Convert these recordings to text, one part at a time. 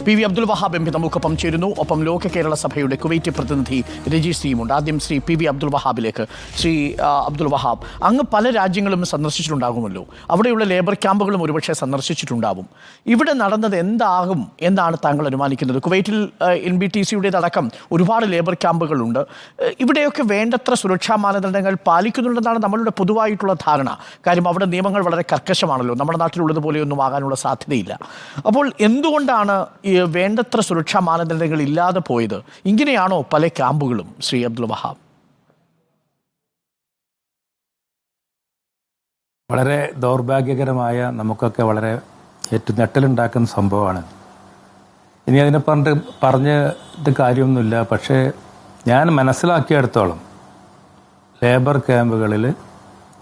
P V Abdul Wahab M P നമുക്കൊപ്പം ചേരുന്നു. ഒപ്പം ലോക കേരള സഭയുടെ കുവൈറ്റ് പ്രതിനിധി രജീഷ് സിയുമുണ്ട്. ആദ്യം ശ്രീ പി വി അബ്ദുൽ വഹാബിലേക്ക്. ശ്രീ അബ്ദുൽ വഹാബ്, അങ്ങ് പല രാജ്യങ്ങളും സന്ദർശിച്ചിട്ടുണ്ടാകുമല്ലോ. അവിടെയുള്ള ലേബർ ക്യാമ്പുകളും ഒരുപക്ഷെ സന്ദർശിച്ചിട്ടുണ്ടാവും. ഇവിടെ നടന്നത് എന്താകും എന്നാണ് താങ്കൾ അനുമാനിക്കുന്നത്? കുവൈറ്റിൽ NBTC-യുടേതടക്കം ഒരുപാട് ലേബർ ക്യാമ്പുകളുണ്ട്. ഇവിടെയൊക്കെ വേണ്ടത്ര സുരക്ഷാ മാനദണ്ഡങ്ങൾ പാലിക്കുന്നുണ്ടെന്നാണ് നമ്മളുടെ പൊതുവായിട്ടുള്ള ധാരണ. കാര്യം അവിടെ നിയമങ്ങൾ വളരെ കർക്കശമാണല്ലോ. നമ്മുടെ നാട്ടിലുള്ളതുപോലെയൊന്നും ആകാനുള്ള സാധ്യതയില്ല. അപ്പോൾ എന്തുകൊണ്ടാണ് വേണ്ടത്ര സുരക്ഷാ മാനദണ്ഡങ്ങൾ ഇല്ലാതെ പോയത്? ഇങ്ങനെയാണോ പല ക്യാമ്പുകളും, ശ്രീ അബ്ദുൽ വഹാബ്? വളരെ ദൗർഭാഗ്യകരമായ, നമുക്കൊക്കെ വളരെ ഏറ്റവും ഞെട്ടലുണ്ടാക്കുന്ന സംഭവമാണ്. ഇനി അതിനെ പറഞ്ഞിട്ട് കാര്യമൊന്നുമില്ല. പക്ഷേ ഞാൻ മനസ്സിലാക്കിയെടുത്തോളം ലേബർ ക്യാമ്പുകളിൽ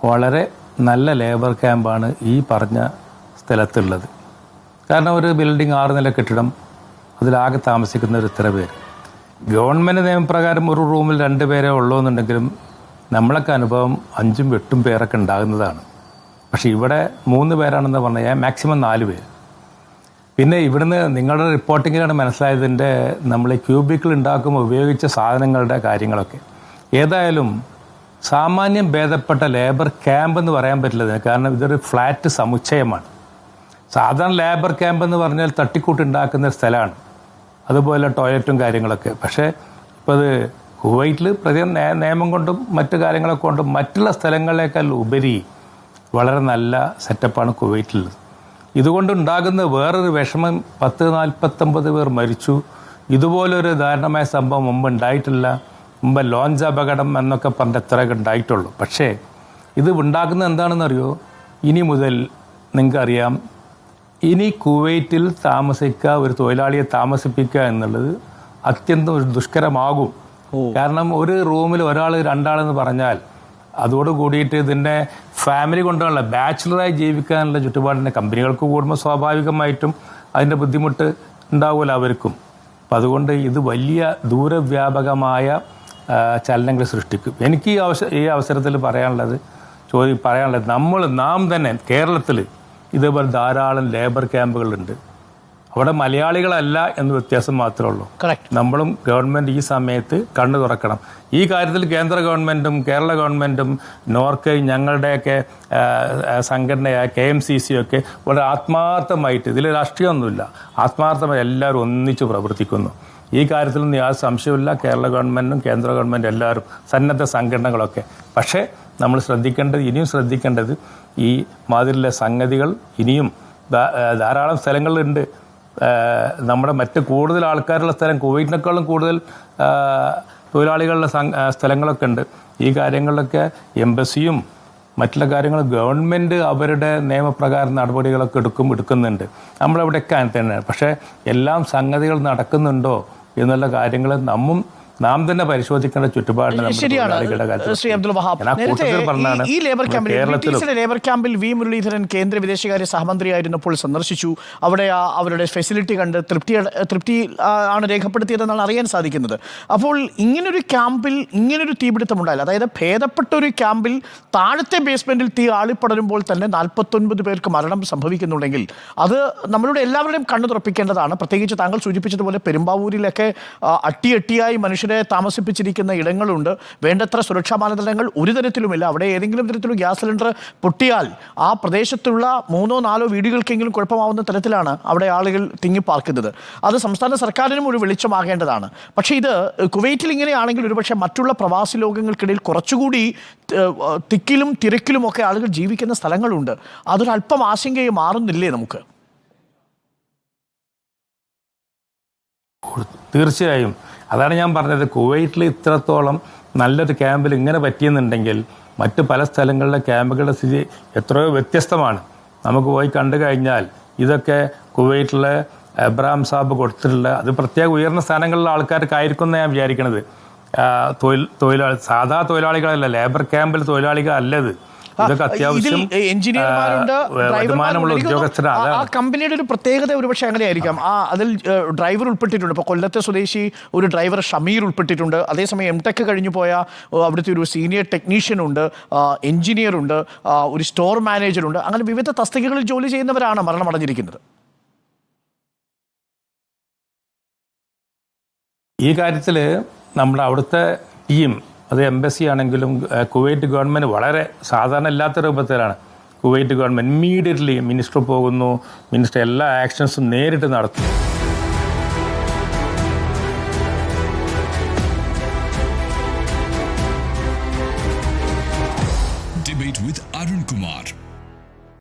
വളരെ നല്ല ലേബർ ക്യാമ്പാണ് ഈ പറഞ്ഞ സ്ഥലത്തുള്ളത്. കാരണം ഒരു ബിൽഡിംഗ് 6 നില കെട്ടിടം, അതിലാകെ താമസിക്കുന്ന ഒരു ഇത്ര പേര്. ഗവൺമെൻറ് നിയമപ്രകാരം ഒരു റൂമിൽ 2 പേരേ ഉള്ളൂ എന്നുണ്ടെങ്കിലും നമ്മളൊക്കെ അനുഭവം 5ഉം 8ഉം പേരൊക്കെ ഉണ്ടാകുന്നതാണ്. പക്ഷേ ഇവിടെ 3 പേരാണെന്ന് പറഞ്ഞാൽ മാക്സിമം 4 പേര്. പിന്നെ ഇവിടുന്ന് നിങ്ങളുടെ റിപ്പോർട്ടിങ്ങിലാണ് മനസ്സിലായതിൻ്റെ നമ്മൾ ക്യൂബിക്കിൾ ഉണ്ടാക്കുമ്പോൾ ഉപയോഗിച്ച സാധനങ്ങളുടെ കാര്യങ്ങളൊക്കെ. ഏതായാലും സാമാന്യം ഭേദപ്പെട്ട ലേബർ ക്യാമ്പ് എന്ന് പറയാൻ പറ്റില്ല. കാരണം ഇതൊരു ഫ്ലാറ്റ് സമുച്ചയമാണ്. സാധാരണ ലേബർ ക്യാമ്പ് എന്ന് പറഞ്ഞാൽ തട്ടിക്കൂട്ടുണ്ടാക്കുന്ന ഒരു സ്ഥലമാണ്, അതുപോലെ ടോയ്ലറ്റും കാര്യങ്ങളൊക്കെ. പക്ഷേ ഇപ്പോൾ അത് കുവൈറ്റിൽ പ്രത്യേകം നിയമം കൊണ്ടും മറ്റു കാര്യങ്ങളൊക്കെ കൊണ്ടും മറ്റുള്ള സ്ഥലങ്ങളേക്കാൾ ഉപരി വളരെ നല്ല സെറ്റപ്പാണ് കുവൈറ്റിലുള്ളത്. ഇതുകൊണ്ടുണ്ടാകുന്ന വേറൊരു വിഷമം, 49 പേർ മരിച്ചു. ഇതുപോലൊരു ദാരുണമായ സംഭവം മുമ്പ് ഉണ്ടായിട്ടില്ല. മുമ്പ് ലോഞ്ച് അപകടം എന്നൊക്കെ പറഞ്ഞ എത്രയൊക്കെ ഉണ്ടായിട്ടുള്ളൂ. പക്ഷേ ഇത് ഉണ്ടാക്കുന്നത് എന്താണെന്നറിയോ? ഇനി മുതൽ നിങ്ങൾക്കറിയാം, ഇനി കുവൈറ്റിൽ താമസിക്കുക, ഒരു തൊഴിലാളിയെ താമസിപ്പിക്കുക എന്നുള്ളത് അത്യന്തം ദുഷ്കരമാകും. കാരണം ഒരു റൂമിൽ ഒരാൾ 2 ആളെന്ന് പറഞ്ഞാൽ അതോട് കൂടിയിട്ട് ഇതിൻ്റെ ഫാമിലി കൊണ്ടുള്ള ബാച്ചിലറായി ജീവിക്കാനുള്ള ചുറ്റുപാടിൻ്റെ കമ്പനികൾക്ക് കൂടുമ്പോൾ സ്വാഭാവികമായിട്ടും അതിൻ്റെ ബുദ്ധിമുട്ട് ഉണ്ടാവില്ല അവർക്കും. അപ്പം അതുകൊണ്ട് ഇത് വലിയ ദൂരവ്യാപകമായ ചലനങ്ങൾ സൃഷ്ടിക്കും. എനിക്ക് ഈ അവസരത്തിൽ പറയാനുള്ളത് നാം തന്നെ കേരളത്തിൽ ഇതേപോലെ ധാരാളം ലേബർ ക്യാമ്പുകളുണ്ട്. അവിടെ മലയാളികളല്ല എന്ന് വ്യത്യാസം മാത്രമേ ഉള്ളൂ. നമ്മളും ഗവൺമെൻറ് ഈ സമയത്ത് കണ്ണു തുറക്കണം. ഈ കാര്യത്തിൽ കേന്ദ്ര ഗവൺമെൻറ്റും കേരള ഗവൺമെൻറ്റും നോർക്കയും ഞങ്ങളുടെയൊക്കെ സംഘടനയായ KMCC ഒക്കെ വളരെ ആത്മാർത്ഥമായിട്ട്, ഇതിൽ രാഷ്ട്രീയമൊന്നുമില്ല, ആത്മാർത്ഥമായി എല്ലാവരും ഒന്നിച്ച് പ്രവർത്തിക്കുന്നു. ഈ കാര്യത്തിലൊന്നും യാതൊരു സംശയമില്ല. കേരള ഗവൺമെൻറ്റും കേന്ദ്ര ഗവൺമെൻറ്റും എല്ലാവരും, സന്നദ്ധ സംഘടനകളൊക്കെ. പക്ഷേ നമ്മൾ ഇനിയും ശ്രദ്ധിക്കേണ്ടത് ഈ മാതിരിയുള്ള സംഗതികൾ ഇനിയും ധാരാളം സ്ഥലങ്ങളുണ്ട്. നമ്മുടെ മറ്റ് കൂടുതൽ ആൾക്കാരുള്ള സ്ഥലം, കുവൈറ്റിനേക്കാളും കൂടുതൽ തൊഴിലാളികളുടെ സ്ഥലങ്ങളൊക്കെ ഉണ്ട്. ഈ കാര്യങ്ങളിലൊക്കെ എംബസിയും മറ്റുള്ള കാര്യങ്ങൾ ഗവൺമെൻറ് അവരുടെ നിയമപ്രകാരം നടപടികളൊക്കെ എടുക്കുന്നുണ്ട്. നമ്മളെവിടെയൊക്കെ അങ്ങനെ തന്നെയാണ്. പക്ഷേ എല്ലാം സംഗതികൾ നടക്കുന്നുണ്ടോ എന്നുള്ള കാര്യങ്ങൾ നാം തന്നെ പരിശോധിക്കേണ്ട ചുറ്റുപാടിന്. ശ്രീ അബ്ദുൽ വഹാബ്, ഈ ലേബർ ക്യാമ്പിൽ വി മുരളീധരൻ കേന്ദ്ര വിദേശകാര്യ സഹമന്ത്രിയായിരുന്നപ്പോൾ സന്ദർശിച്ചു. അവിടെ അവരുടെ ഫെസിലിറ്റി കണ്ട് തൃപ്തി ആണ് രേഖപ്പെടുത്തിയതെന്നാണ് അറിയാൻ സാധിക്കുന്നത്. അപ്പോൾ ഇങ്ങനൊരു ക്യാമ്പിൽ ഇങ്ങനൊരു തീപിടുത്തം ഉണ്ടായില്ല. അതായത് ഭേദപ്പെട്ട ഒരു ക്യാമ്പിൽ താഴത്തെ ബേസ്മെന്റിൽ തീ ആളിപ്പടരുമ്പോൾ തന്നെ 49 പേർക്ക് മരണം സംഭവിക്കുന്നുണ്ടെങ്കിൽ അത് നമ്മളുടെ എല്ലാവരുടെയും കണ്ണു തുറപ്പിക്കേണ്ടതാണ്. പ്രത്യേകിച്ച് താങ്കൾ സൂചിപ്പിച്ചതുപോലെ പെരുമ്പാവൂരിലൊക്കെ അട്ടിയായി മനുഷ്യരെ താമസിപ്പിച്ചിരിക്കുന്ന ഇടങ്ങളുണ്ട്. വേണ്ടത്ര സുരക്ഷാ മാനദണ്ഡങ്ങൾ ഒരു തരത്തിലുമില്ല. അവിടെ ഏതെങ്കിലും തരത്തിലുള്ള ഗ്യാസ് സിലിണ്ടർ പൊട്ടിയാൽ ആ പ്രദേശത്തുള്ള 3-4 വീടുകൾക്കെങ്കിലും കുഴപ്പമാവുന്ന തരത്തിലാണ് അവിടെ ആളുകൾ തിങ്ങിപ്പാർക്കുന്നത്. അത് സംസ്ഥാന സർക്കാരിനും ഒരു വെളിച്ചമാകേണ്ടതാണ്. പക്ഷേ ഇത് കുവൈറ്റിൽ ഇങ്ങനെയാണെങ്കിൽ ഒരുപക്ഷെ മറ്റുള്ള പ്രവാസി ലോകങ്ങൾക്കിടയിൽ കുറച്ചുകൂടി തിക്കിലും തിരക്കിലുമൊക്കെ ആളുകൾ ജീവിക്കുന്ന സ്ഥലങ്ങളുണ്ട്. അതൊരല്പം ആശങ്കയെ മാറുന്നില്ലേ നമുക്ക്? തീർച്ചയായും. അതാണ് ഞാൻ പറഞ്ഞത്. കുവൈറ്റിൽ ഇത്രത്തോളം നല്ലൊരു ക്യാമ്പിൽ ഇങ്ങനെ പറ്റിയെന്നുണ്ടെങ്കിൽ മറ്റ് പല സ്ഥലങ്ങളിലെ ക്യാമ്പുകളുടെ സ്ഥിതി എത്രയോ വ്യത്യസ്തമാണ്. നമുക്ക് പോയി കണ്ടു കഴിഞ്ഞാൽ ഇതൊക്കെ കുവൈറ്റിലെ എബ്രഹാം സാബ് കൊടുത്തിട്ടുള്ള, അത് പ്രത്യേക ഉയർന്ന സ്ഥാനങ്ങളിലുള്ള ആൾക്കാർക്കായിരിക്കും എന്ന് ഞാൻ വിചാരിക്കണത്. സാധാ തൊഴിലാളികളല്ല, ലേബർ ക്യാമ്പിൽ തൊഴിലാളികളല്ലത്. ഇതൊക്കെ അത്യാവശ്യം എഞ്ചിനീയർമാരുണ്ട്, ഉദ്യോഗസ്ഥരാണ്. ആ കമ്പനിയുടെ ഒരു പ്രത്യേകത ഒരുപക്ഷെ അങ്ങനെയായിരിക്കാം. അതിൽ ഡ്രൈവർ ഉൾപ്പെട്ടിട്ടുണ്ട്. ഇപ്പോൾ കൊല്ലത്തെ സ്വദേശി ഒരു ഡ്രൈവർ ഷമീർ ഉൾപ്പെട്ടിട്ടുണ്ട്. അതേസമയം MTech കഴിഞ്ഞു പോയ അവിടുത്തെ ഒരു സീനിയർ ടെക്നീഷ്യൻ ഉണ്ട്, എഞ്ചിനീയർ ഉണ്ട്, ഒരു സ്റ്റോർ മാനേജർ ഉണ്ട്. അങ്ങനെ വിവിധ തസ്തികകളിൽ ജോലി ചെയ്യുന്നവരാണ് മരണമടഞ്ഞിരിക്കുന്നത്. ഈ കാര്യത്തിൽ നമ്മുടെ അവിടുത്തെ ടീം, അത് എംബസി ആണെങ്കിലും കുവൈറ്റ് ഗവൺമെൻറ് വളരെ സാധാരണ ഇല്ലാത്ത രൂപത്തിലാണ്. കുവൈറ്റ് ഗവൺമെൻറ് ഇമ്മീഡിയറ്റ്ലി മിനിസ്റ്റർ പോകുന്നു, മിനിസ്റ്റർ എല്ലാ ആക്ഷൻസും നേരിട്ട് നടത്തും.